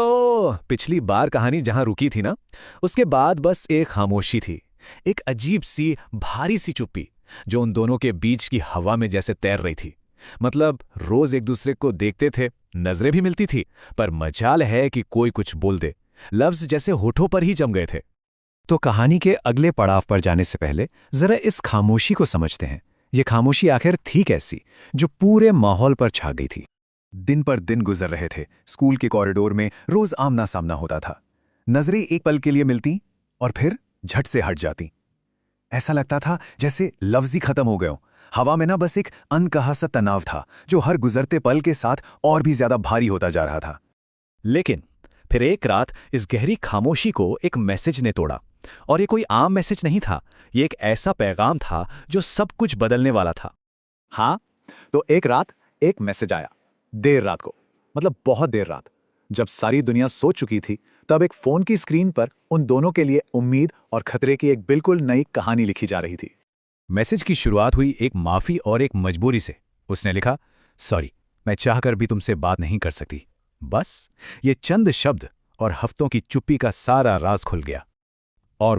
तो पिछली बार कहानी जहां रुकी थी ना, उसके बाद बस एक खामोशी थी। एक अजीब सी भारी सी चुप्पी जो उन दोनों के बीच की हवा में जैसे तैर रही थी। मतलब रोज एक दूसरे को देखते थे, नजरें भी मिलती थी, पर मजाल है कि कोई कुछ बोल दे, लफ्ज जैसे होठों पर ही जम गए थे। तो कहानी के अगले पड़ाव पर जाने से पहले जरा इस खामोशी को समझते हैं। ये खामोशी आखिर थी कैसी, जो पूरे माहौल पर छा गई थी। दिन पर दिन गुजर रहे थे। स्कूल के कॉरिडोर में रोज आमना सामना होता था। नजरें एक पल के लिए मिलती और फिर झट से हट जाती। ऐसा लगता था जैसे लफ्ज ही खत्म हो गए हों। हवा में ना बस एक अनकहा सा तनाव था, जो हर गुजरते पल के साथ और भी ज्यादा भारी होता जा रहा था। लेकिन फिर एक रात इस गहरी खामोशी को एक मैसेज ने तोड़ा। और ये कोई आम मैसेज नहीं था, ये एक ऐसा पैगाम था जो सब कुछ बदलने वाला था। हाँ, तो एक रात एक मैसेज आया। देर रात को, मतलब बहुत देर रात, जब सारी दुनिया सो चुकी थी, तब एक फोन की स्क्रीन पर उन दोनों के लिए उम्मीद और खतरे की एक बिल्कुल नई कहानी लिखी जा रही थी। मैसेज की शुरुआत हुई एक माफी और एक मजबूरी से। उसने लिखा, सॉरी, मैं चाहकर भी तुमसे बात नहीं कर सकती। बस ये चंद शब्द और हफ्तों की चुप्पी का सारा राज खुल गया। और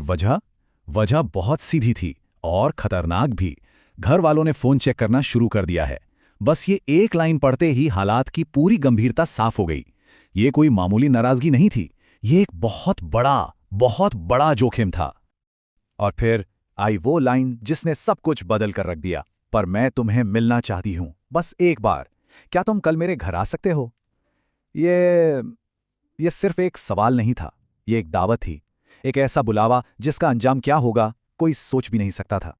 वजह बहुत सीधी थी और खतरनाक भी। घर वालों ने फोन चेक करना शुरू कर दिया है। बस ये एक लाइन पढ़ते ही हालात की पूरी गंभीरता साफ हो गई। ये कोई मामूली नाराजगी नहीं थी, ये एक बहुत बड़ा जोखिम था। और फिर आई वो लाइन जिसने सब कुछ बदल कर रख दिया। पर मैं तुम्हें मिलना चाहती हूं, बस एक बार। क्या तुम कल मेरे घर आ सकते हो? ये सिर्फ एक सवाल नहीं था, ये एक दावत थी। एक ऐसा बुलावा जिसका अंजाम क्या होगा, कोई सोच भी नहीं सकता था।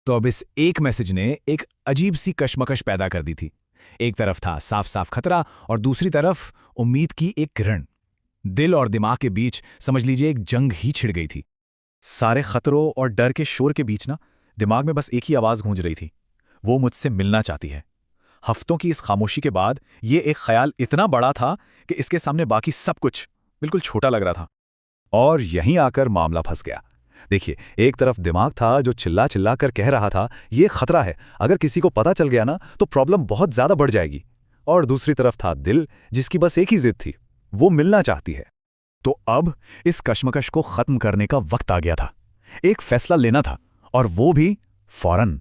तो अब इस एक मैसेज ने एक अजीब सी कश्मकश पैदा कर दी थी। एक तरफ था साफ साफ खतरा और दूसरी तरफ उम्मीद की एक किरण। दिल और दिमाग के बीच समझ लीजिए एक जंग ही छिड़ गई थी। सारे खतरों और डर के शोर के बीच ना, दिमाग में बस एक ही आवाज गूंज रही थी, वो मुझसे मिलना चाहती है। हफ्तों की इस खामोशी के बाद ये एक ख्याल इतना बड़ा था कि इसके सामने बाकी सब कुछ बिल्कुल छोटा लग रहा था। और यहीं आकर मामला फंस गया। देखिए, एक तरफ दिमाग था जो चिल्ला चिल्ला कर कह रहा था ये खतरा है, अगर किसी को पता चल गया ना तो प्रॉब्लम बहुत ज्यादा बढ़ जाएगी। और दूसरी तरफ था दिल, जिसकी बस एक ही जिद थी, वो मिलना चाहती है। तो अब इस कश्मकश को खत्म करने का वक्त आ गया था। एक फैसला लेना था, और वो भी फौरन।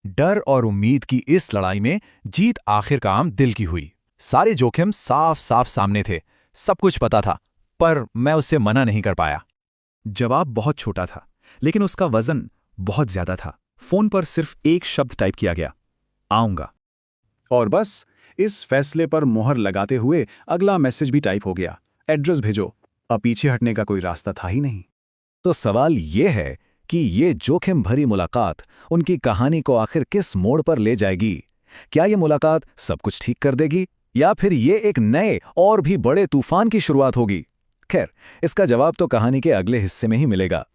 डर और उम्मीद की इस लड़ाई में जीत आखिरकार दिल की हुई। सारे जोखिम साफ साफ सामने थे, सब कुछ पता था, पर मैं उससे मना नहीं कर पाया। जवाब बहुत छोटा था, लेकिन उसका वजन बहुत ज्यादा था। फोन पर सिर्फ एक शब्द टाइप किया गया, आऊंगा। और बस इस फैसले पर मोहर लगाते हुए अगला मैसेज भी टाइप हो गया, एड्रेस भेजो। अब पीछे हटने का कोई रास्ता था ही नहीं। तो सवाल यह है कि ये जोखिम भरी मुलाकात उनकी कहानी को आखिर किस मोड़ पर ले जाएगी? क्या ये मुलाकात सब कुछ ठीक कर देगी, या फिर ये एक नए और भी बड़े तूफान की शुरुआत होगी? खैर, इसका जवाब तो कहानी के अगले हिस्से में ही मिलेगा।